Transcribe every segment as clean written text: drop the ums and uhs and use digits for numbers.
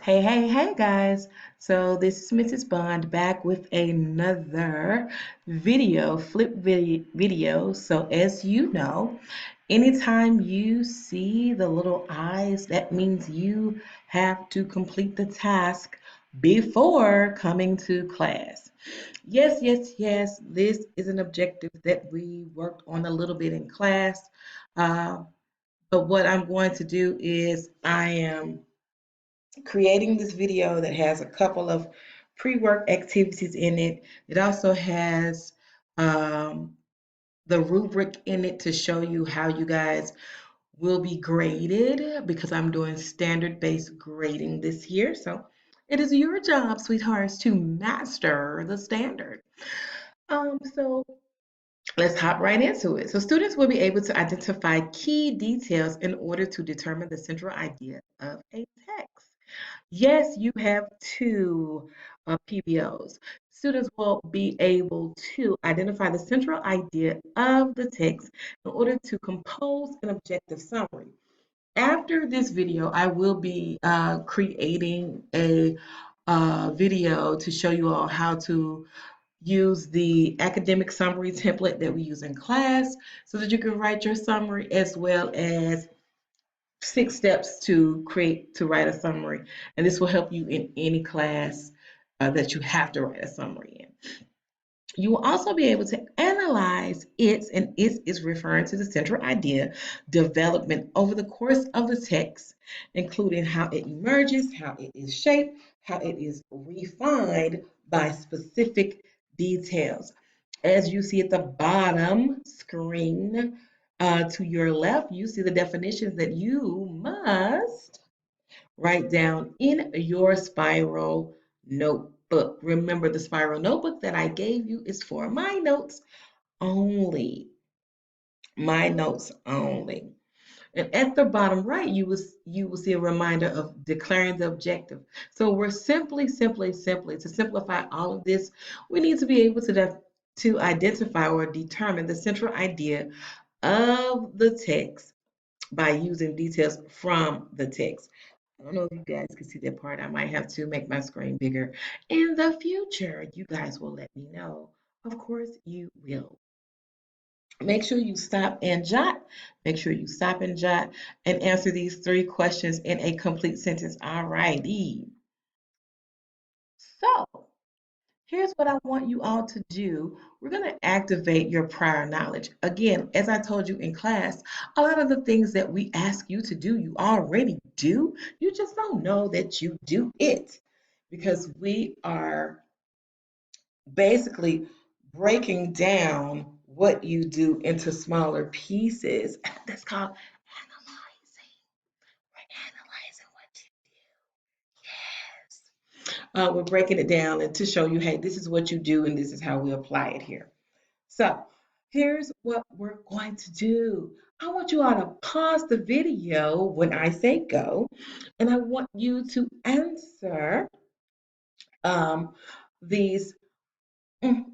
Hey guys. So this is Mrs. Bond back with another flip video. So as you know, anytime you see the little eyes, that means you have to complete the task before coming to class. Yes. This is an objective that we worked on a little bit in class. Uh, but what I'm going to do is I am creating this video that has a couple of pre-work activities in it. It also has um, the rubric in it to show you how you guys will be graded because I'm doing standard-based grading this year. So it is your job, sweethearts, to master the standard. So let's hop right into it. So students will be able to identify key details in order to determine the central idea of a text. Yes, you have two PBOs. Students will be able to identify the central idea of the text in order to compose an objective summary. After this video, I will be creating a video to show you all how to use the academic summary template that we use in class so that you can write your summary as well as 6 steps to write a summary, and this will help you in any class that you have to write a summary in. You will also be able to analyze its, and its is referring to the central idea development over the course of the text, including how it emerges, how it is shaped, how it is refined by specific details. As you see at the bottom screen to your left, you see the definitions that you must write down in your spiral notebook. Remember, the spiral notebook that I gave you is for my notes only. My notes only. And at the bottom right, you will see a reminder of declaring the objective. So we're simply to simplify all of this, we need to be able to identify or determine the central idea of the text by using details from the text. I don't know if you guys can see that part. I might have to make my screen bigger in the future. You guys will let me know. Of course, you will. Make sure you stop and jot. Make sure you stop and jot and answer these 3 questions in a complete sentence. All righty. So, here's what I want you all to do. We're going to activate your prior knowledge. Again, as I told you in class, a lot of the things that we ask you to do, you already do. You just don't know that you do it because we are basically breaking down what you do into smaller pieces. That's called analyzing. We're analyzing what you do. Yes. We're breaking it down and to show you, hey, this is what you do and this is how we apply it here. So here's what we're going to do. I want you all to pause the video when I say go, and I want you to answer these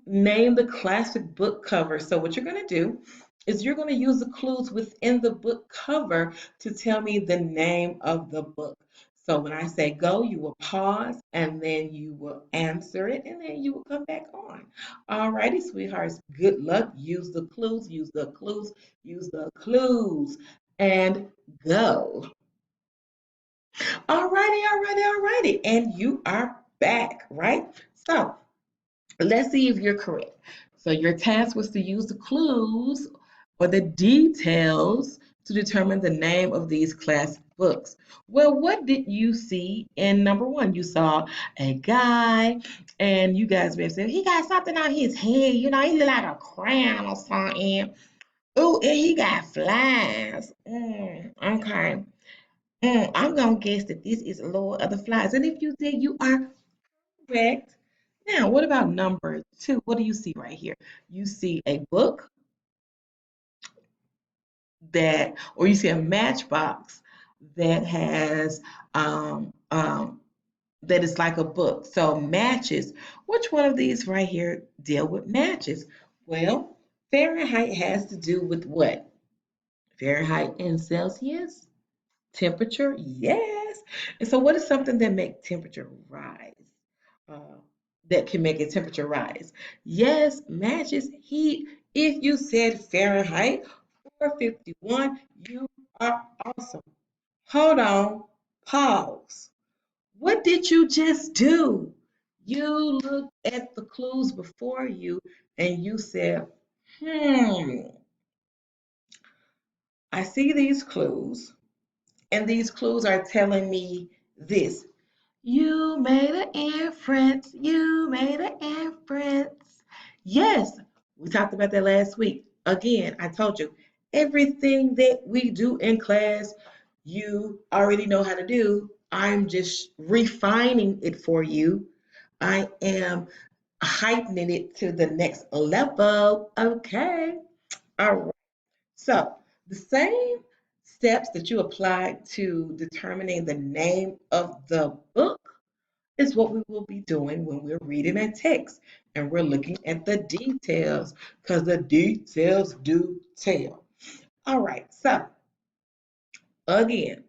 name the classic book cover. So what you're going to do is you're going to use the clues within the book cover to tell me the name of the book. So when I say go, you will pause and then you will answer it and then you will come back on. All righty, sweethearts. Good luck. Use the clues, use the clues, use the clues, and go. All righty. And you are back, right? So let's see if you're correct. So your task was to use the clues or the details to determine the name of these classic books. Well, what did you see in number one? You saw a guy, and you guys may have said, he got something on his head. He look like a crown or something. Oh, and he got flies. Okay. I'm going to guess that this is Lord of the Flies. And if you did, you are correct. Now, what about number two? What do you see right here? You see a book or you see a matchbox that has, that is like a book. So matches. Which one of these right here deal with matches? Well, Fahrenheit has to do with what? Fahrenheit in Celsius? Temperature, yes. And so what is something that makes temperature rise? Uh, that can make a temperature rise? Yes, matches heat. If you said Fahrenheit 451, you are awesome. Hold on, pause. What did you just do? You looked at the clues before you and you said, hmm, I see these clues, and these clues are telling me this. You made an inference. You made an inference. Yes, we talked about that last week. Again, I told you everything that we do in class, you already know how to do. I'm just refining it for you. I am heightening it to the next level. Okay. All right. So, the same steps that you applied to determining the name of the book is what we will be doing when we're reading a text and we're looking at the details because the details do tell. All right, so again,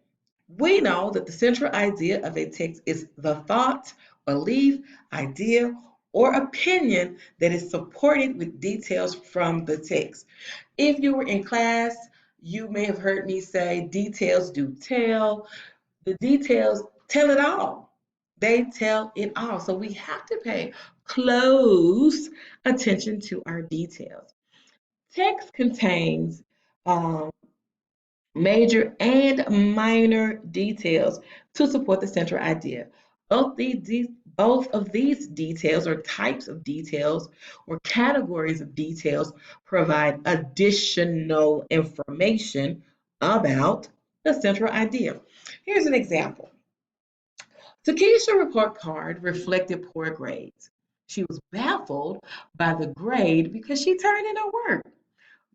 we know that the central idea of a text is the thought, belief, idea, or opinion that is supported with details from the text. If you were in class, you may have heard me say details do tell. The details tell it all. They tell it all. So we have to pay close attention to our details. Text contains um, major and minor details to support the central idea. Both of these details or types of details or categories of details provide additional information about the central idea. Here's an example. Takesha's report card reflected poor grades. She was baffled by the grade because she turned in her work.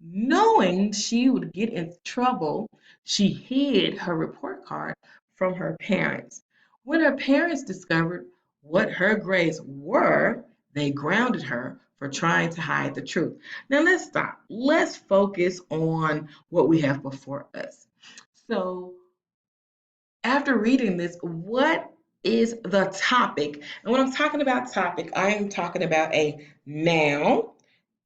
Knowing she would get in trouble, she hid her report card from her parents. When her parents discovered what her grades were, they grounded her for trying to hide the truth. Now let's stop. Let's focus on what we have before us. So, after reading this, what is the topic? And when I'm talking about topic, I am talking about a noun.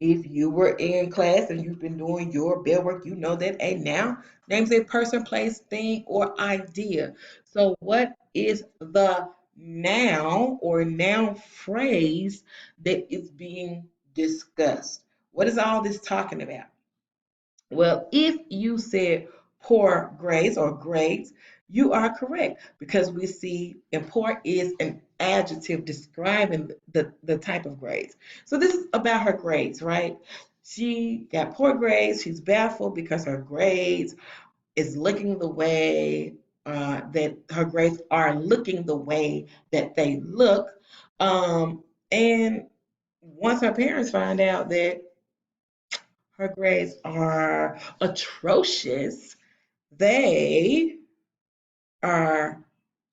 If you were in class and you've been doing your bell work, you know that a noun names a person, place, thing, or idea. So, what is the noun or noun phrase that is being discussed? What is all this talking about? Well, if you said poor grades or grades, you are correct because we see and poor is an adjective describing the type of grades. So this is about her grades, right? She got poor grades. She's baffled because her grades is looking the way that her grades are looking the way that they look. And once her parents find out that her grades are atrocious, they are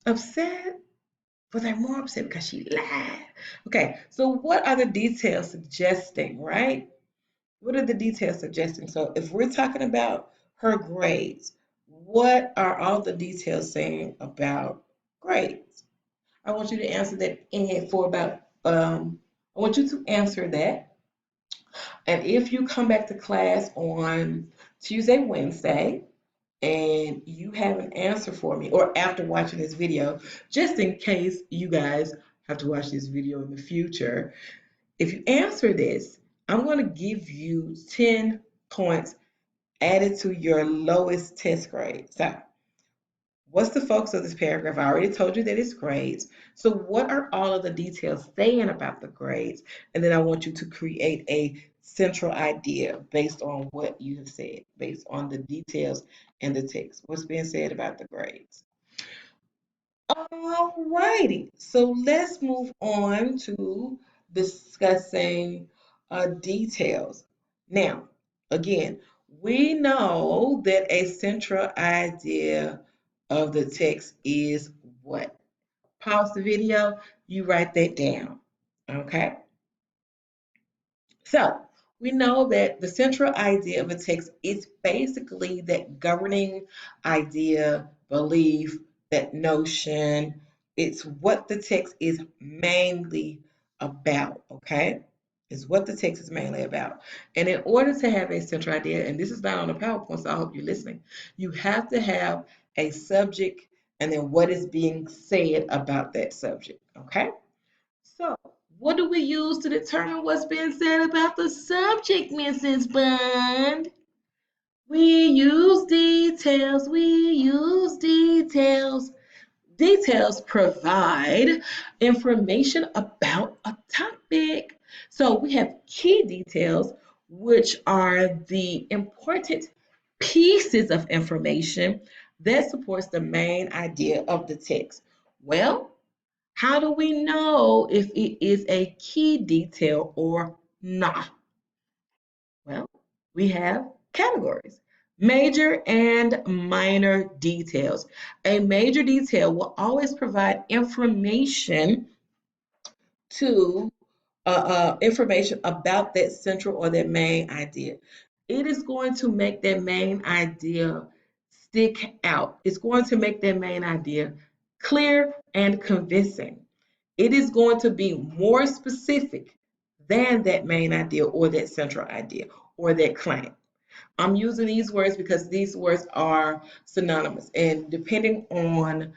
upset, but they're more upset because she lied. Okay, so what are the details suggesting, right? What are the details suggesting? So if we're talking about her grades, what are all the details saying about grades? I want you to answer that in for about I want you to answer that. And if you come back to class on Tuesday, Wednesday, and you have an answer for me, or after watching this video, just in case you guys have to watch this video in the future, if you answer this, I'm going to give you 10 points added to your lowest test grade. So, what's the focus of this paragraph? I already told you that it's grades. So, what are all of the details saying about the grades? And then I want you to create a central idea based on what you have said, based on the details and the text. What's being said about the grades? All righty. So, let's move on to discussing details. Now, again, we know that a central idea of the text is what? Pause the video, you write that down. Okay? So, we know that the central idea of a text is basically that governing idea, belief, that notion. It's what the text is mainly about, okay? Is what the text is mainly about. And in order to have a central idea, and this is not on the PowerPoint, so I hope you're listening, you have to have a subject and then what is being said about that subject, okay? So, what do we use to determine what's being said about the subject, Mrs. Bond? We use details. We use details. Details provide information about a topic. So we have key details, which are the important pieces of information that supports the main idea of the text. Well, how do we know if it is a key detail or not? Well, we have categories. Major and minor details. A major detail will always provide to information about that central or that main idea. It is going to make that main idea stick out. It's going to make that main idea clear and convincing. It is going to be more specific than that main idea or that central idea or that claim. I'm using these words because these words are synonymous, and depending on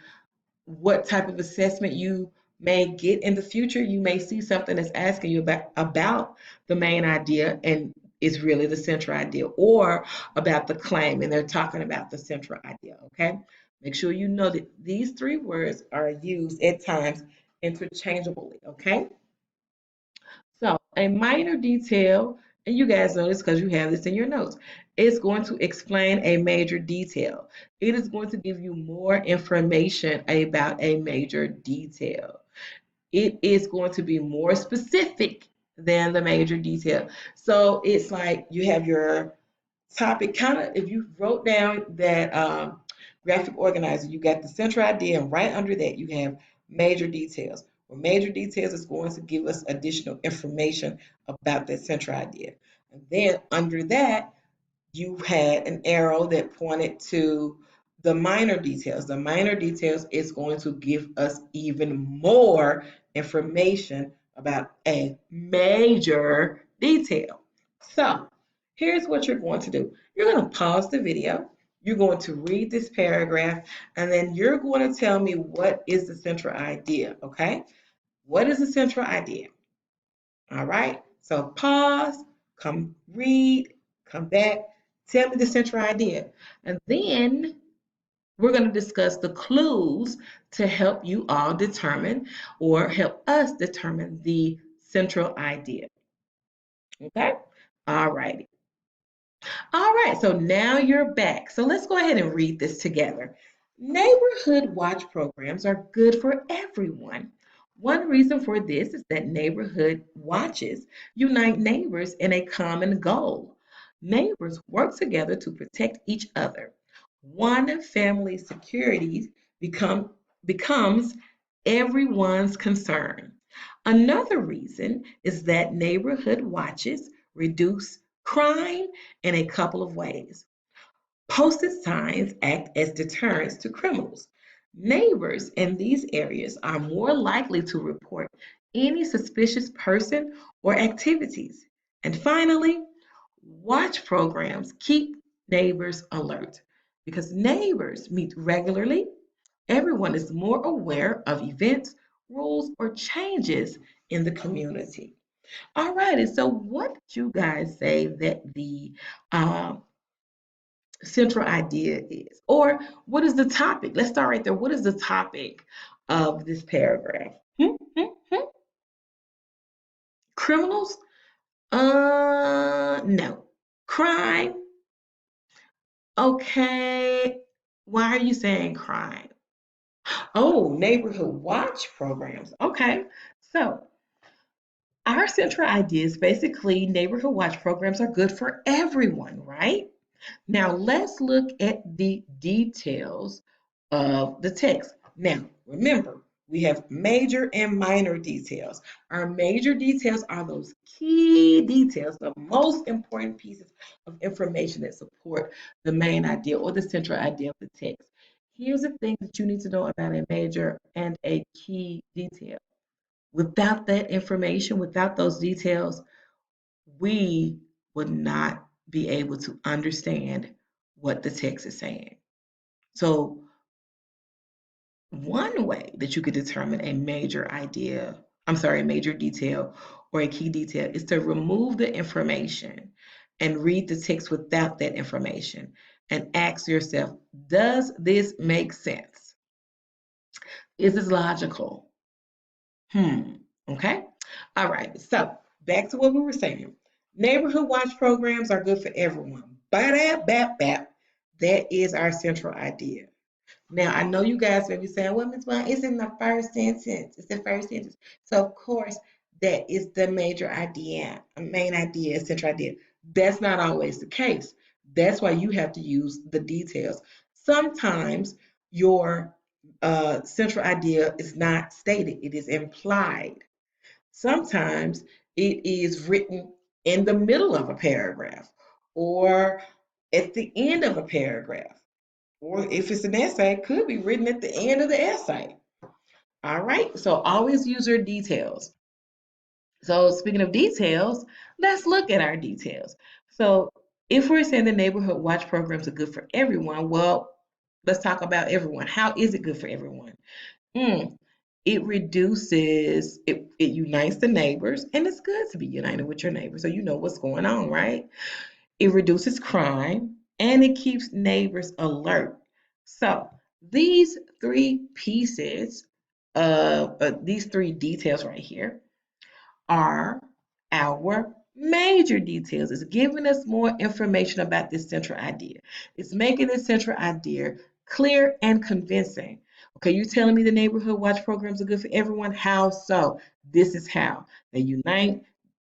what type of assessment you may get in the future, you may see something that's asking you about the main idea and it's really the central idea, or about the claim and they're talking about the central idea, okay? Make sure you know that these three words are used at times interchangeably, okay? So a minor detail, and you guys know this because you have this in your notes, is going to explain a major detail. It is going to give you more information about a major detail. It is going to be more specific than the major detail. So it's like you have your topic kind of, if you wrote down that graphic organizer, you got the central idea, and right under that you have major details. Well, major details is going to give us additional information about that central idea. And then under that, you had an arrow that pointed to the minor details. The minor details is going to give us even more information about a major detail. So here's what you're going to do. You're going to pause the video. You're going to read this paragraph, and then you're going to tell me what is the central idea, okay? What is the central idea? All right, so pause, come read, come back, tell me the central idea. And then we're going to discuss the clues to help you all determine or help us determine the central idea. Okay? All righty. All right, so now you're back. So let's go ahead and read this together. Neighborhood watch programs are good for everyone. One reason for this is that neighborhood watches unite neighbors in a common goal. Neighbors work together to protect each other. One family's security becomes everyone's concern. Another reason is that neighborhood watches reduce crime in a couple of ways. Posted signs act as deterrents to criminals. Neighbors in these areas are more likely to report any suspicious person or activities. And finally, watch programs keep neighbors alert. Because neighbors meet regularly, everyone is more aware of events, rules, or changes in the community. All righty, so what did you guys say that the central idea is? Or what is the topic? Let's start right there. What is the topic of this paragraph? Criminals? No. Crime? Okay. Why are you saying crime? Oh, neighborhood watch programs. Okay. So our central idea is basically neighborhood watch programs are good for everyone, right? Now let's look at the details of the text. Now, remember, We have major and minor details. Our major details are those key details, the most important pieces of information that support the main idea or the central idea of the text. Here's the thing that you need to know about a major and a key detail. Without that information, without those details, we would not be able to understand what the text is saying. So, one way that you could determine a major idea, I'm sorry, a major detail or a key detail is to remove the information and read the text without that information and ask yourself, does this make sense? Is this logical? Okay. All right. So back to what we were saying. Neighborhood watch programs are good for everyone. Bap, bap, bap. That is our central idea. Now, I know you guys may be saying, well, Ms. Blunt, it's in the first sentence. It's the first sentence. So, of course, that is the major idea, a main idea, central idea. That's not always the case. That's why you have to use the details. Sometimes your central idea is not stated, it is implied. Sometimes it is written in the middle of a paragraph or at the end of a paragraph. Or if it's an essay, it could be written at the end of the essay. All right, so always use your details. So speaking of details, let's look at our details. So if we're saying the neighborhood watch programs are good for everyone, well, let's talk about everyone. How is it good for everyone? Mm, it unites the neighbors, and it's good to be united with your neighbors so you know what's going on, right? It reduces crime, and it keeps neighbors alert. So these three pieces these three details right here are our major details. It's giving us more information about this central idea. It's making this central idea clear and convincing. Okay, you're telling me the neighborhood watch programs are good for everyone? How so? This is how. They unite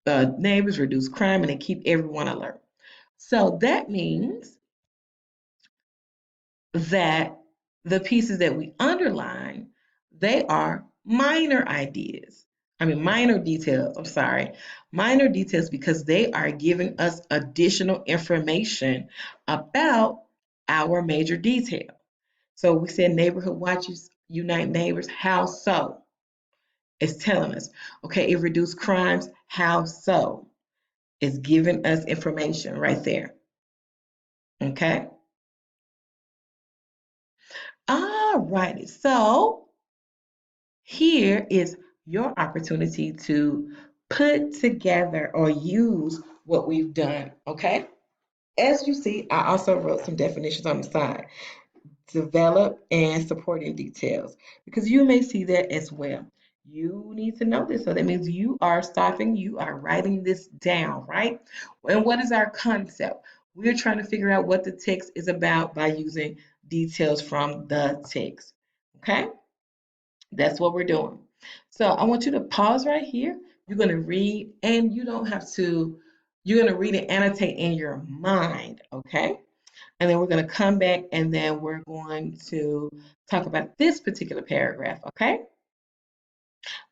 neighbors, reduce crime, and they keep everyone alert. So that means that the pieces that we underline, they are minor ideas. I mean, minor details, I'm sorry, minor details because they are giving us additional information about our major detail. So we said neighborhood watches unite neighbors. How so? It's telling us, okay, it reduced crimes. How so? It's giving us information right there. Okay. All righty. So here is your opportunity to put together or use what we've done, okay? As you see, I also wrote some definitions on the side. Develop and supporting details, because you may see that as well. You need to know this. So that means you are stopping, you are writing this down, right? And what is our concept? We're trying to figure out what the text is about by using details from the text, okay? That's what we're doing. So I want you to pause right here. You're going to read, and you don't have to, you're going to read and annotate in your mind, okay? And then we're going to come back and then we're going to talk about this particular paragraph, okay?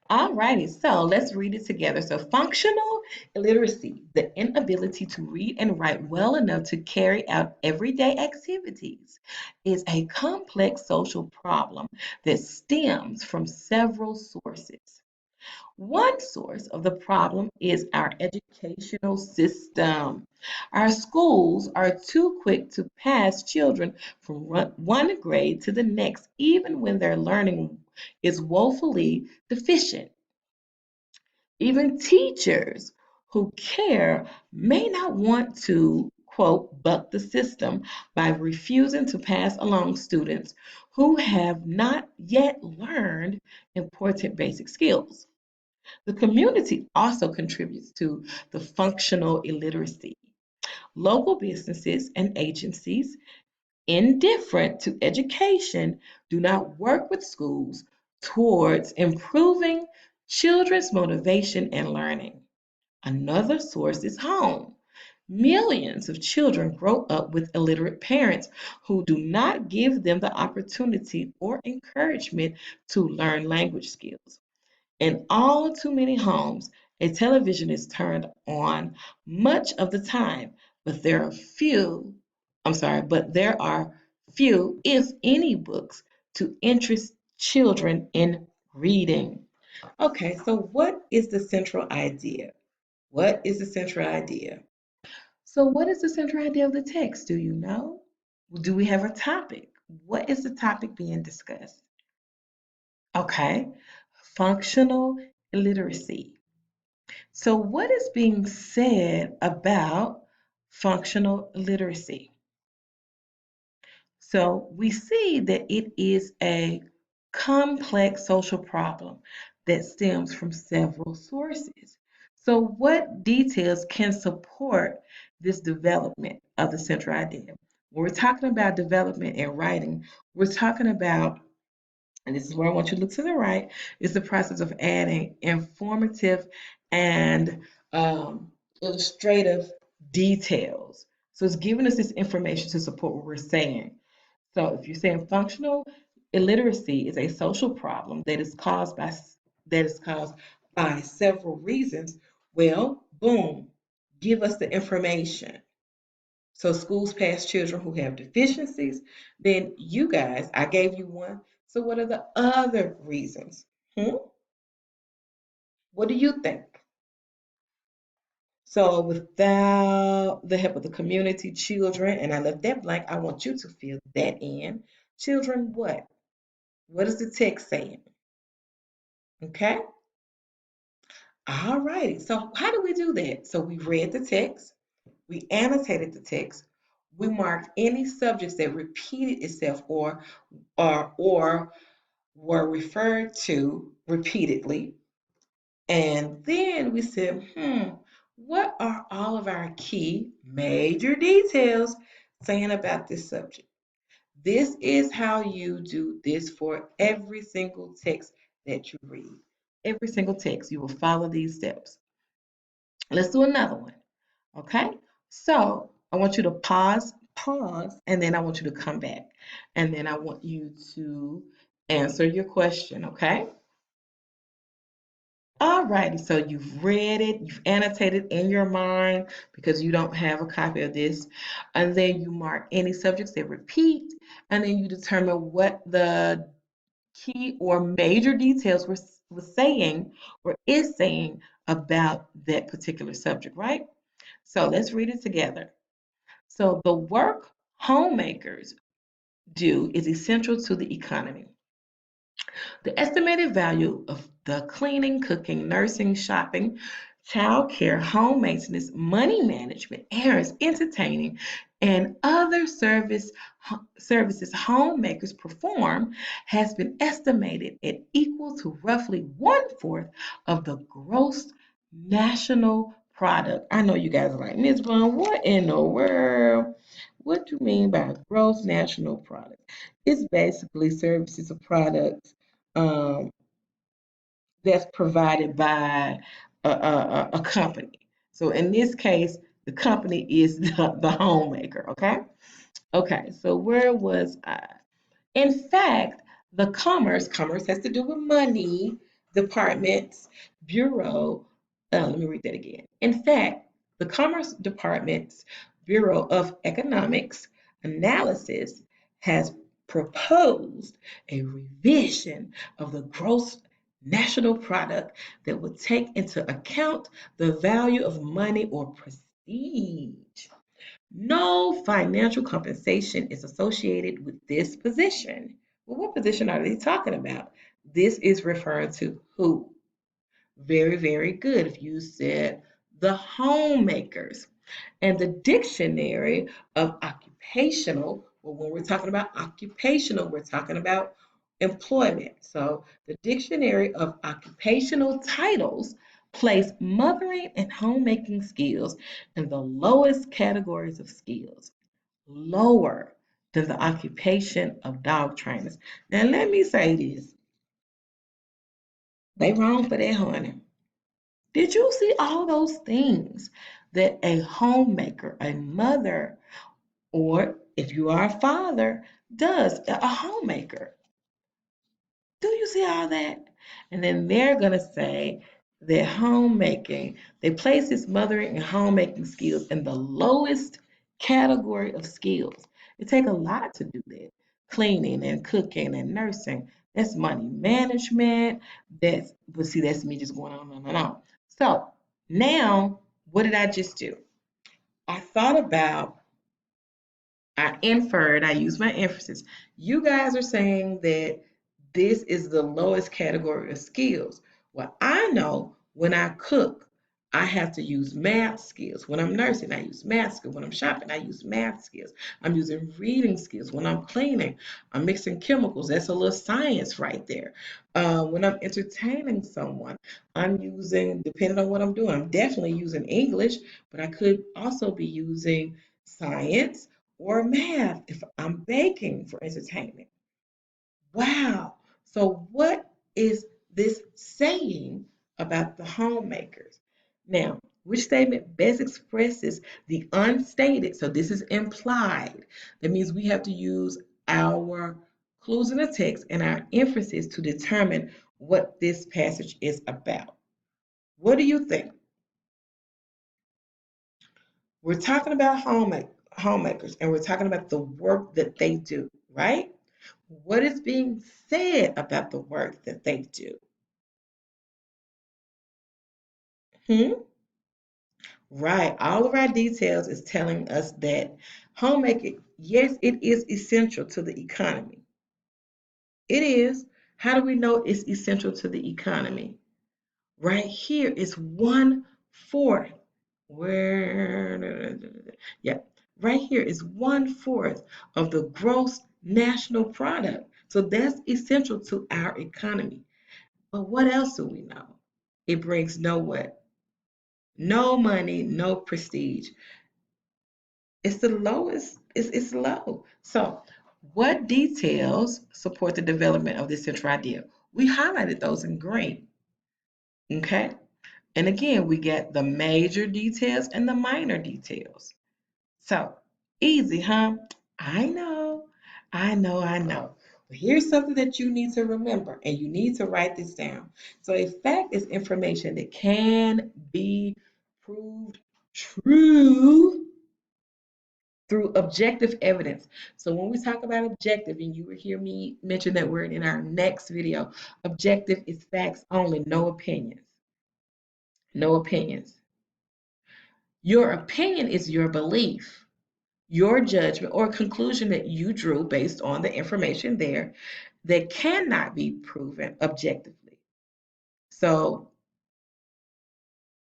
All righty, so let's read it together. So, functional illiteracy, the inability to read and write well enough to carry out everyday activities, is a complex social problem that stems from several sources. One source of the problem is our educational system. Our schools are too quick to pass children from one grade to the next, even when their learning is woefully deficient. Even teachers who care may not want to, quote, buck the system by refusing to pass along students who have not yet learned important basic skills. The community also contributes to the functional illiteracy. Local businesses and agencies indifferent to education do not work with schools towards improving children's motivation and learning. Another source is home. Millions of children grow up with illiterate parents who do not give them the opportunity or encouragement to learn language skills. In all too many homes, a television is turned on much of the time, but there are few, if any, books to interest children in reading. Okay, so what is the central idea? What is the central idea? So, what is the central idea of the text? Do you know? Do we have a topic? What is the topic being discussed? Okay, functional illiteracy. So, what is being said about functional literacy? So, we see that it is a complex social problem that stems from several sources. So, what details can support this development of the central idea? When we're talking about development in writing, we're talking about, and this is where I want you to look to the right, is the process of adding informative and illustrative details. So it's giving us this information to support what we're saying. So if you're saying functional illiteracy is a social problem that is caused by several reasons, well, boom, give us the information. So schools pass children who have deficiencies. Then you guys, I gave you one. So what are the other reasons? Hmm? What do you think? So without the help of the community, children, and I left that blank, I want you to fill that in. Children, what? What is the text saying? Okay? All righty. So how do we do that? So we read the text, we annotated the text, we marked any subjects that repeated itself or were referred to repeatedly. And then we said, what are all of our key major details saying about this subject? This is how you do this for every single text that you read. Every single text, you will follow these steps. Let's do another one. Okay? So I want you to pause, and then I want you to come back. And then I want you to answer your question, okay? All righty, so you've read it, you've annotated in your mind because you don't have a copy of this, and then you mark any subjects that repeat, and then you determine what the key or major details was saying or is saying about that particular subject, right? So let's read it together. So the work homemakers do is essential to the economy. The estimated value of the cleaning, cooking, nursing, shopping, childcare, home maintenance, money management, errands, entertaining, and other services homemakers perform has been estimated at equal to roughly 1/4 of the gross national product. I know you guys are like, Ms. Vaughn, what in the world? What do you mean by gross national product? It's basically services or products um, that's provided by a company. So in this case, the company is the homemaker, okay? Okay, so where was I? In fact, the commerce has to do with money, department's bureau. Let me read that again. In fact, the Commerce Department's Bureau of Economics Analysis has proposed a revision of the gross national product that would take into account the value of money or prestige. No financial compensation is associated with this position. Well, what position are they talking about? This is referring to who? Very, very good. If you said the homemakers. And the dictionary of occupational, well, when we're talking about occupational, we're talking about employment. So the dictionary of occupational titles place mothering and homemaking skills in the lowest categories of skills, lower than the occupation of dog trainers. Now let me say this. They wrong for that, honey. Did you see all those things that a homemaker, a mother, or if you are a father, does, a homemaker. Do you see all that? And then they're going to say that homemaking, they place this mothering and homemaking skills in the lowest category of skills. It takes a lot to do that. Cleaning and cooking and nursing. That's money management. But see, that's me just going on and on and on. So now, what did I just do? I thought about, I inferred, I used my inferences. You guys are saying that this is the lowest category of skills. Well, I know when I cook, I have to use math skills. When I'm nursing, I use math skills. When I'm shopping, I use math skills. I'm using reading skills. When I'm cleaning, I'm mixing chemicals. That's a little science right there. When I'm entertaining someone, I'm using, depending on what I'm doing, I'm definitely using English, but I could also be using science or math if I'm baking for entertainment. Wow. So, what is this saying about the homemakers? Now, which statement best expresses the unstated? So, this is implied. That means we have to use our clues in the text and our inferences to determine what this passage is about. What do you think? We're talking about homemakers and we're talking about the work that they do, right? What is being said about the work that they do? Hmm? Right. All of our details is telling us that homemaking, yes, it is essential to the economy. It is. How do we know it's essential to the economy? Right here is 1/4. Where, yeah, right here is 1/4 of the gross national product. So that's essential to our economy. But what else do we know? It brings no what? No money, no prestige. It's the lowest, it's low. So, what details support the development of this central idea? We highlighted those in green, okay? And again, we get the major details and the minor details. So, easy, huh? I know, I know. But here's something that you need to remember, and you need to write this down. So, a fact is information that can be proved true through objective evidence. So when we talk about objective, and you will hear me mention that word in our next video, objective is facts only, no opinions. No opinions. Your opinion is your belief, your judgment, or conclusion that you drew based on the information there that cannot be proven objectively. So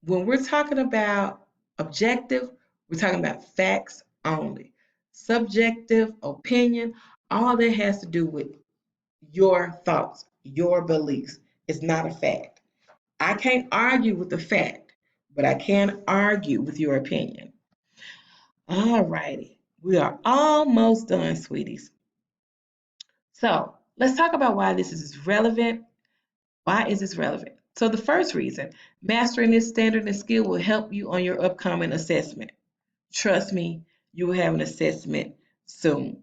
when we're talking about objective, we're talking about facts only. Subjective, opinion, all that has to do with your thoughts, your beliefs. It's not a fact. I can't argue with the fact, but I can argue with your opinion. All righty. We are almost done, sweeties. So let's talk about why this is relevant. Why is this relevant? So the first reason, mastering this standard and skill will help you on your upcoming assessment. Trust me, you will have an assessment soon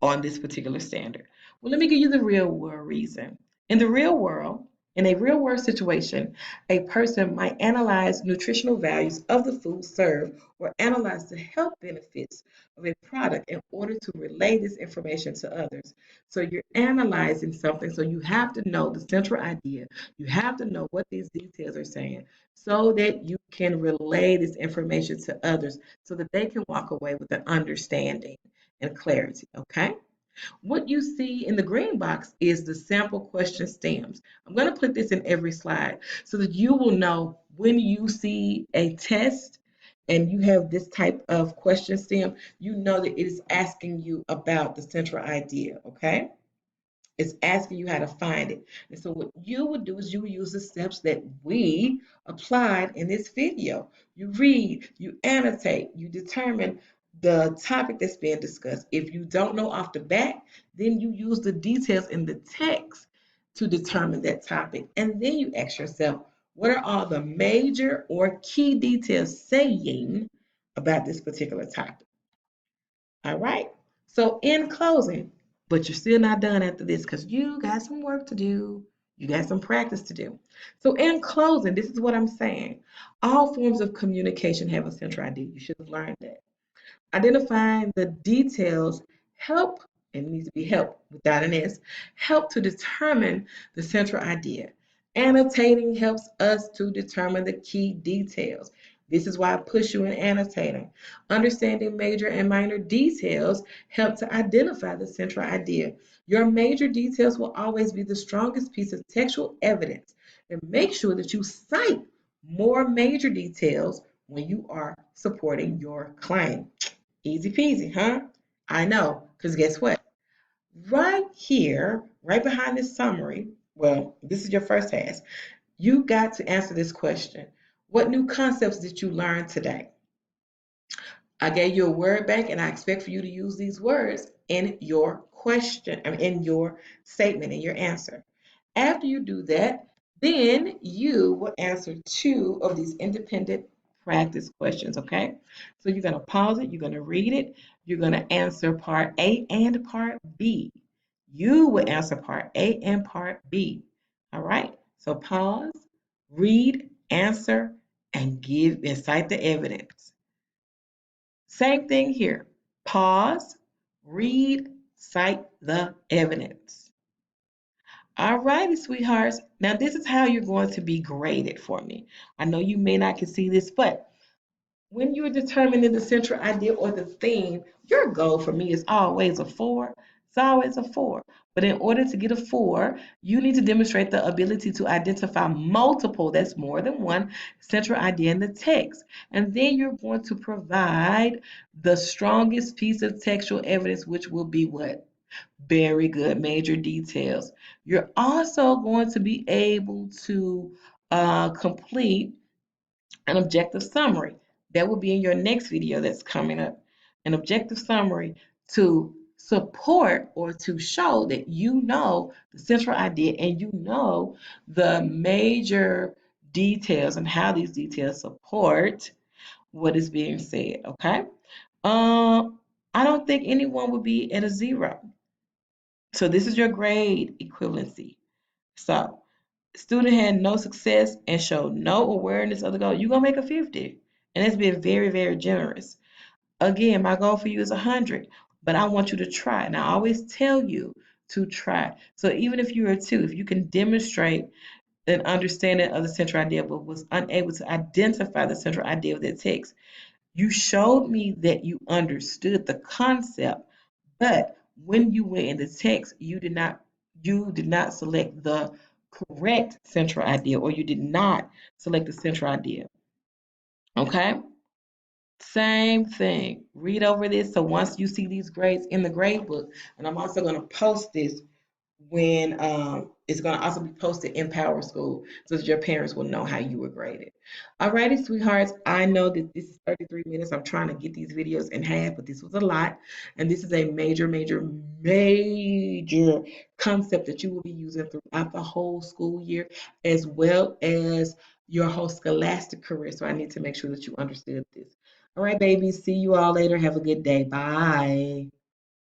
on this particular standard. Well, let me give you the real world reason. In the real world, in a real world situation, a person might analyze nutritional values of the food served or analyze the health benefits of a product in order to relay this information to others. So you're analyzing something, so you have to know the central idea. You have to know what these details are saying so that you can relay this information to others so that they can walk away with an understanding and clarity, okay? What you see in the green box is the sample question stems. I'm going to put this in every slide so that you will know when you see a test and you have this type of question stem, you know that it is asking you about the central idea, okay? It's asking you how to find it. And so what you would do is you would use the steps that we applied in this video. You read, you annotate, you determine the topic that's being discussed. If you don't know off the bat, then you use the details in the text to determine that topic. And then you ask yourself, What are all the major or key details saying about this particular topic? All right. So in closing, but you're still not done after this because you got some work to do. You got some practice to do. So in closing, this is what I'm saying. All forms of communication have a central idea. You should have learned that. Identifying the details help, and it needs to be help without an S, help to determine the central idea. Annotating helps us to determine the key details. This is why I push you in annotating. Understanding major and minor details help to identify the central idea. Your major details will always be the strongest piece of textual evidence. And make sure that you cite more major details when you are supporting your claim. Easy peasy, huh? I know, because guess what? Right here, right behind this summary, well, this is your first task. You got to answer this question. What new concepts did you learn today? I gave you a word bank and I expect for you to use these words in your question, in your statement, in your answer. After you do that, then you will answer two of these independent practice questions, okay? So you're going to pause it, you're going to read it, you're going to answer part A and part B. You will answer part A and part B. All right? So pause, read, answer, and cite the evidence. Same thing here. Pause, read, cite the evidence. All righty, sweethearts. Now, this is how you're going to be graded for me. I know you may not can see this, but when you're determining the central idea or the theme, your goal for me is always a 4. It's always a 4. But in order to get a 4, you need to demonstrate the ability to identify multiple, that's more than one, central idea in the text. And then you're going to provide the strongest piece of textual evidence, which will be what? Very good, major details. You're also going to be able to complete an objective summary. That will be in your next video that's coming up. An objective summary to support or to show that you know the central idea and you know the major details and how these details support what is being said, okay? I don't think anyone would be at a 0. So this is your grade equivalency. So student had no success and showed no awareness of the goal, you're gonna make a 50. And that's being very, very generous. Again, my goal for you is 100, but I want you to try. And I always tell you to try. So even if you're a 2, if you can demonstrate an understanding of the central idea, but was unable to identify the central idea of that text, you showed me that you understood the concept, but when you went in the text, you did not select the correct central idea, or you did not select the central idea. Okay? Same thing. Read over this. So once you see these grades in the grade book, and I'm also going to post this when it's going to also be posted in Power School so that your parents will know how you were graded. Alrighty, sweethearts, I know that this is 33 minutes. I'm trying to get these videos in half, but this was a lot. And this is a major, major, major concept that you will be using throughout the whole school year, as well as your whole scholastic career. So I need to make sure that you understood this. All right, babies. See you all later. Have a good day. Bye.